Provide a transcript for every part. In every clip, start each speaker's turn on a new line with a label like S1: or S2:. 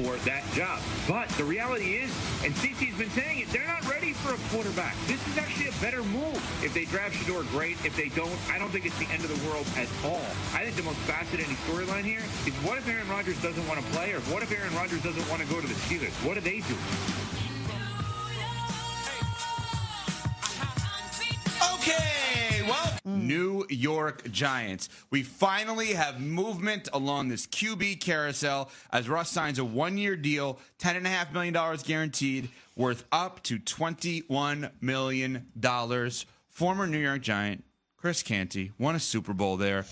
S1: for that job. But the reality is, and CeCe's been saying it, they're not ready for a quarterback. This is actually a better move. If they draft Shedeur, great. If they don't, I don't think it's the end of the world at all. I think the most fascinating storyline here is what if Aaron Rodgers doesn't want to play, or what if Aaron Rodgers doesn't want to go to the Steelers? What do they do?
S2: Okay, well, New York Giants. We finally have movement along this QB carousel as Russ signs a one-year deal, $10.5 million guaranteed, worth up to $21 million. Former New York Giant Chris Canty won a Super Bowl there.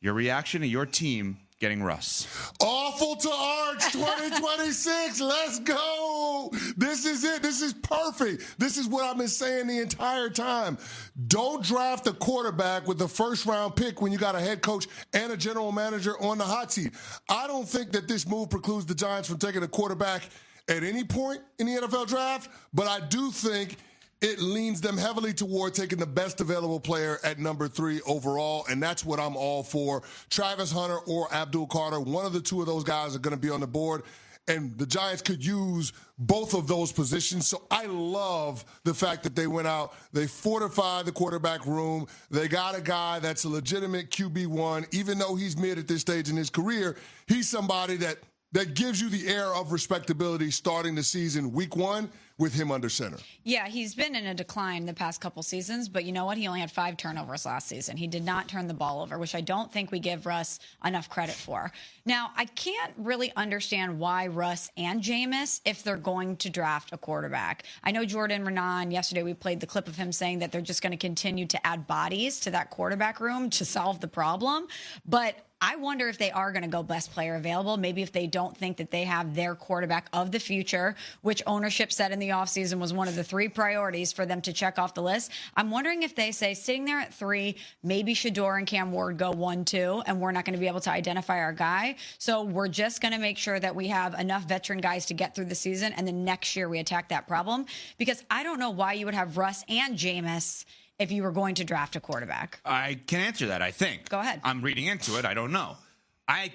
S2: Your reaction to your team getting Russ?
S3: Awful to Arch 2026. Let's go. This is it. This is perfect. This is what I've been saying the entire time. Don't draft a quarterback with the first-round pick when you got a head coach and a general manager on the hot seat. I don't think that this move precludes the Giants from taking a quarterback at any point in the NFL draft, but I do think it leans them heavily toward taking the best available player at number 3 overall, and that's what I'm all for. Travis Hunter or Abdul Carter, one of the two of those guys are going to be on the board, and the Giants could use both of those positions. So I love the fact that they went out, they fortified the quarterback room, they got a guy that's a legitimate QB1. Even though he's mid at this stage in his career, he's somebody that gives you the air of respectability starting the season week 1 with him under center.
S4: Yeah, he's been in a decline the past couple seasons, but you know what? He only had 5 turnovers last season. He did not turn the ball over, which I don't think we give Russ enough credit for. Now, I can't really understand why Russ and Jameis, if they're going to draft a quarterback. I know Jordan Renan, yesterday we played the clip of him saying that they're just going to continue to add bodies to that quarterback room to solve the problem, but I wonder if they are going to go best player available, maybe if they don't think that they have their quarterback of the future, which ownership said in the offseason was one of the 3 priorities for them to check off the list. I'm wondering if they say sitting there at 3, maybe Shedeur and Cam Ward go 1-2, and we're not going to be able to identify our guy. So we're just going to make sure that we have enough veteran guys to get through the season, and then next year we attack that problem. Because I don't know why you would have Russ and Jameis if you were going to draft a quarterback.
S2: I can answer that, I think.
S4: Go ahead.
S2: I'm reading into it. I don't know. I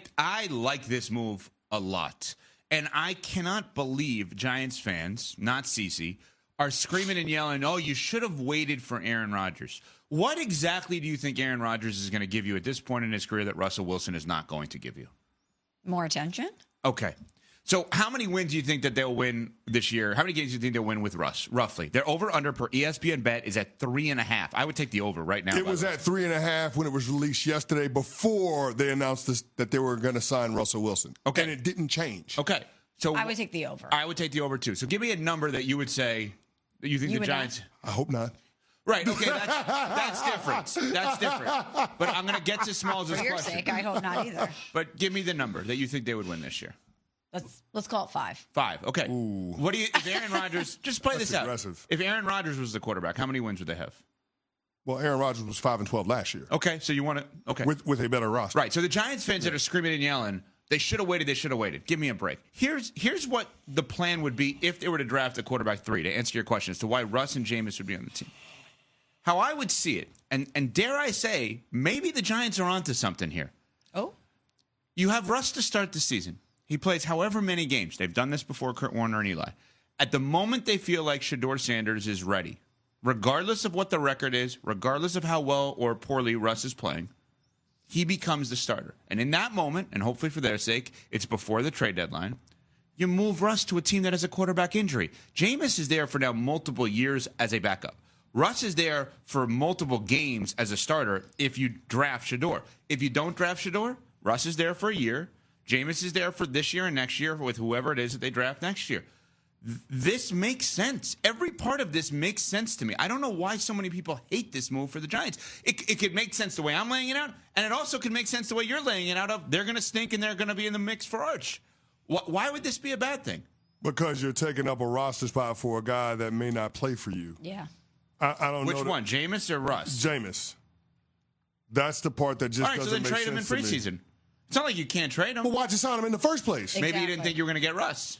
S2: like this move a lot. And I cannot believe Giants fans, not CeCe, are screaming and yelling, oh, you should have waited for Aaron Rodgers. What exactly do you think Aaron Rodgers is going to give you at this point in his career that Russell Wilson is not going to give you?
S4: More attention?
S2: Okay. So how many wins do you think that they'll win this year? How many games do you think they'll win with Russ, roughly? Their over-under per ESPN bet is at 3.5. I would take the over right now.
S3: It was at 3.5 when it was released yesterday before they announced that they were going to sign Russell Wilson. Okay. And it didn't change.
S2: Okay. So
S4: I would take the over.
S2: I would take the over, too. So give me a number that you would say that you think the Giants...
S3: I hope not.
S2: Right, okay, that's different. That's different. But I'm going to get to Smalls' question.
S4: For your sake, I hope not either.
S2: But give me the number that you think they would win this year.
S4: Let's call it 5.
S2: 5, okay.
S3: Ooh.
S2: What do you, if Aaron Rodgers, just play this out.
S3: Aggressive.
S2: If Aaron Rodgers was the quarterback, how many wins would they have?
S3: Well, Aaron Rodgers was 5-12 last year.
S2: Okay, so you want to, okay.
S3: With a better roster.
S2: Right, so the Giants fans that are screaming and yelling, they should have waited. Give me a break. Here's what the plan would be if they were to draft a quarterback 3, to answer your question as to why Russ and Jameis would be on the team. How I would see it, and dare I say, maybe the Giants are onto something here.
S4: Oh?
S2: You have Russ to start the season. He plays however many games. They've done this before, Kurt Warner and Eli. At the moment they feel like Shedeur Sanders is ready, regardless of what the record is, regardless of how well or poorly Russ is playing, he becomes the starter. And in that moment, and hopefully for their sake, it's before the trade deadline, you move Russ to a team that has a quarterback injury. Jameis is there for now multiple years as a backup. Russ is there for multiple games as a starter if you draft Shedeur. If you don't draft Shedeur, Russ is there for a year. Jameis is there for this year and next year with whoever it is that they draft next year. This makes sense. Every part of this makes sense to me. I don't know why so many people hate this move for the Giants. It could make sense the way I'm laying it out, and it also could make sense the way you're laying it out of they're going to stink and they're going to be in the mix for Arch. Why would this be a bad thing?
S3: Because you're taking up a roster spot for a guy that may not play for you.
S4: Yeah.
S3: I don't know.
S2: Which one, Jameis or Russ?
S3: Jameis. That's the part that just doesn't make sense. All right, so then trade him in preseason.
S2: It's not like you can't trade him.
S3: Well, why'd you sign him in the first place?
S4: Exactly.
S2: Maybe you didn't think you were going to get Russ.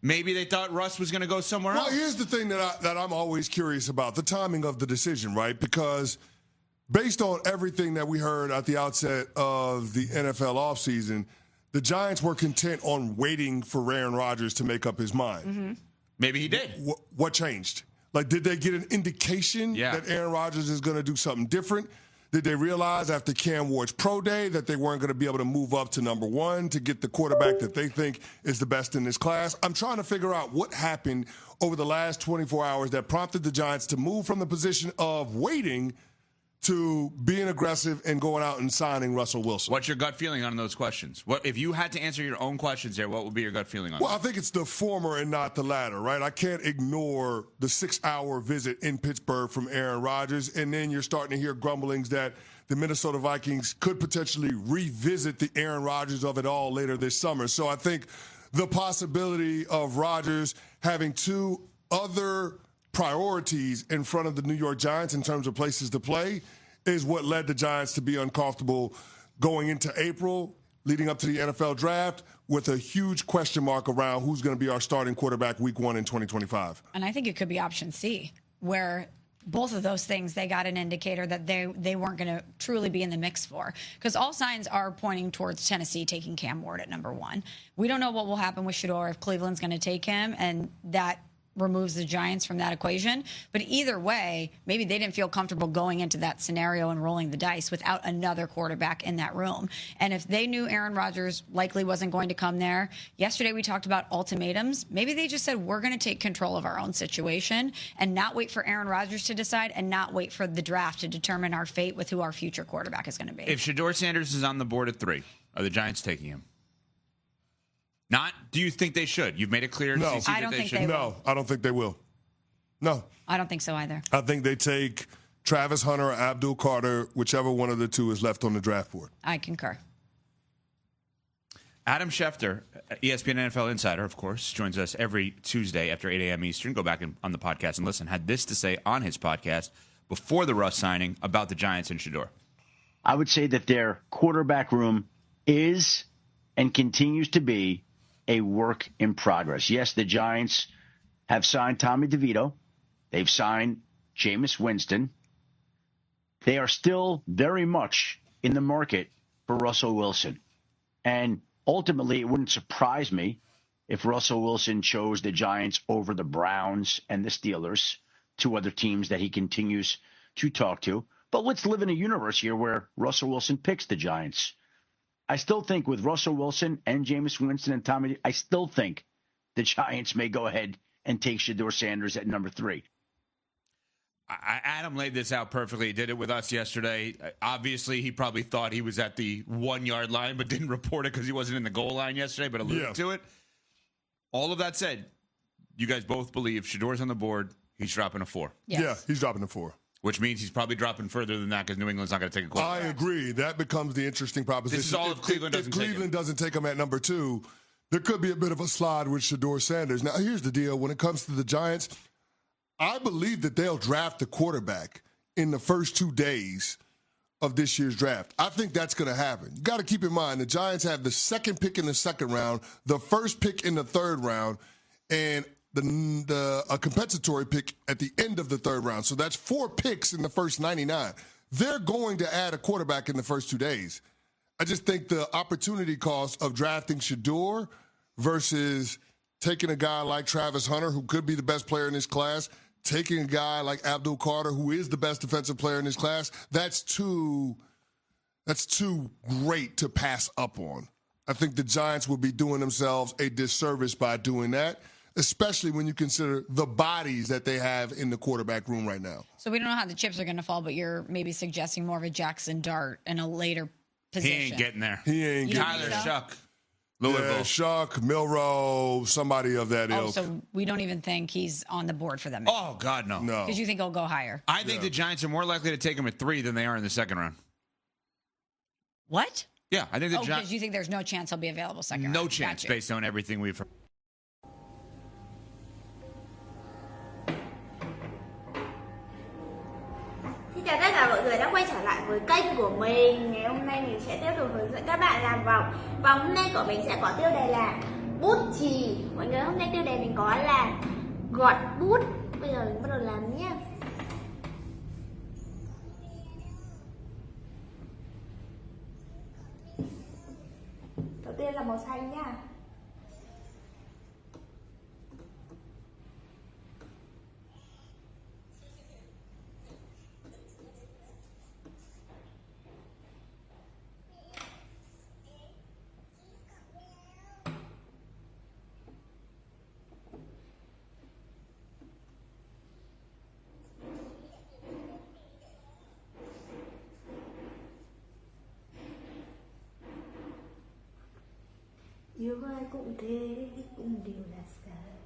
S2: Maybe they thought Russ was going to go somewhere else.
S3: Well, here's the thing that I'm always curious about, the timing of the decision, right? Because based on everything that we heard at the outset of the NFL offseason, the Giants were content on waiting for Aaron Rodgers to make up his mind.
S4: Mm-hmm.
S2: Maybe he did.
S3: What changed? Like, did they get an indication that Aaron Rodgers is going to do something different? Did they realize after Cam Ward's pro day that they weren't going to be able to move up to number one to get the quarterback that they think is the best in this class? I'm trying to figure out what happened over the last 24 hours that prompted the Giants to move from the position of waiting to being aggressive and going out and signing Russell Wilson.
S2: What's your gut feeling on those questions? What if you had to answer your own questions there, what would be your gut feeling on
S3: Well,
S2: that?
S3: I think it's the former and not the latter, right? I can't ignore the 6-hour visit in Pittsburgh from Aaron Rodgers, and then you're starting to hear grumblings that the Minnesota Vikings could potentially revisit the Aaron Rodgers of it all later this summer. So I think the possibility of Rodgers having two other priorities in front of the New York Giants in terms of places to play is what led the Giants to be uncomfortable going into April, leading up to the NFL draft, with a huge question mark around who's going to be our starting quarterback week 1 in 2025.
S4: And I think it could be option C, where both of those things, they got an indicator that they weren't going to truly be in the mix for. Because all signs are pointing towards Tennessee taking Cam Ward at number 1. We don't know what will happen with Shedeur if Cleveland's going to take him, and that removes the Giants from that equation. But either way, maybe they didn't feel comfortable going into that scenario and rolling the dice without another quarterback in that room. And if they knew Aaron Rodgers likely wasn't going to come there, yesterday we talked about ultimatums. Maybe they just said, we're going to take control of our own situation and not wait for Aaron Rodgers to decide and not wait for the draft to determine our fate with who our future quarterback is going to be.
S2: If Shedeur Sanders is on the board at 3, are the Giants taking him? Not? Do you think they should? You've made it clear.
S3: No,
S2: CC,
S4: I don't think they will.
S3: No, I don't think they will. No.
S4: I don't think so either.
S3: I think they take Travis Hunter or Abdul Carter, whichever one of the two is left on the draft board.
S4: I concur.
S2: Adam Schefter, ESPN NFL insider, of course, joins us every Tuesday after 8 a.m. Eastern. Go back on the podcast and listen. Had this to say on his podcast before the Russ signing about the Giants and Shedeur.
S5: I would say that their quarterback room is and continues to be a work in progress. Yes, the Giants have signed Tommy DeVito. They've signed Jameis Winston. They are still very much in the market for Russell Wilson. And ultimately, it wouldn't surprise me if Russell Wilson chose the Giants over the Browns and the Steelers, two other teams that he continues to talk to. But let's live in a universe here where Russell Wilson picks the Giants. I still think with Russell Wilson and Jameis Winston and Tommy, I still think the Giants may go ahead and take Shedeur Sanders at number 3.
S2: Adam laid this out perfectly. He did it with us yesterday. Obviously, he probably thought he was at the 1-yard line, but didn't report it because he wasn't in the goal line yesterday, but alluded to it. All of that said, you guys both believe Shedeur's on the board. He's dropping a 4.
S4: Yes.
S3: Yeah, he's dropping a 4.
S2: Which means he's probably dropping further than that because New England's not going to take a quarterback.
S3: I agree. That becomes the interesting proposition.
S2: This is all if Cleveland
S3: doesn't take him at number 2, there could be a bit of a slide with Shedeur Sanders. Now, here's the deal. When it comes to the Giants, I believe that they'll draft the quarterback in the first 2 days of this year's draft. I think that's going to happen. You got to keep in mind, the Giants have the second pick in the second round, the first pick in the third round, and a compensatory pick at the end of the third round. So that's 4 picks in the first 99. They're going to add a quarterback in the first 2 days. I just think the opportunity cost of drafting Shedeur versus taking a guy like Travis Hunter, who could be the best player in this class, taking a guy like Abdul Carter, who is the best defensive player in this class, that's too great to pass up on. I think the Giants will be doing themselves a disservice by doing that, especially when you consider the bodies that they have in the quarterback room right now.
S4: So we don't know how the chips are going to fall, but you're maybe suggesting more of a Jackson Dart in a later position.
S2: He ain't getting there.
S3: He ain't getting
S2: Tyler
S3: there.
S2: Shuck. Louisville.
S3: Yeah, Shuck, Milroe, somebody of that ilk.
S4: So we don't even think he's on the board for them.
S2: Oh, God, no.
S3: No.
S4: Because you think he'll go higher.
S2: I think the Giants are more likely to take him at 3 than they are in the second round.
S4: What?
S2: Yeah, I think the Giants.
S4: Because you think there's no chance he'll be available second round.
S2: No chance,
S4: Gotcha.
S2: based on everything we've heard.
S6: Xin chào tất cả mọi người đã quay trở lại với kênh của mình. Ngày hôm nay mình sẽ tiếp tục hướng dẫn các bạn làm vòng. Vòng hôm nay của mình sẽ có tiêu đề là bút chì. Mọi người hôm nay tiêu đề mình có là gọt bút. Bây giờ mình bắt đầu làm nhé. Đầu tiên đây là màu xanh nha. Yêu ai cũng thế, cũng đều là sai.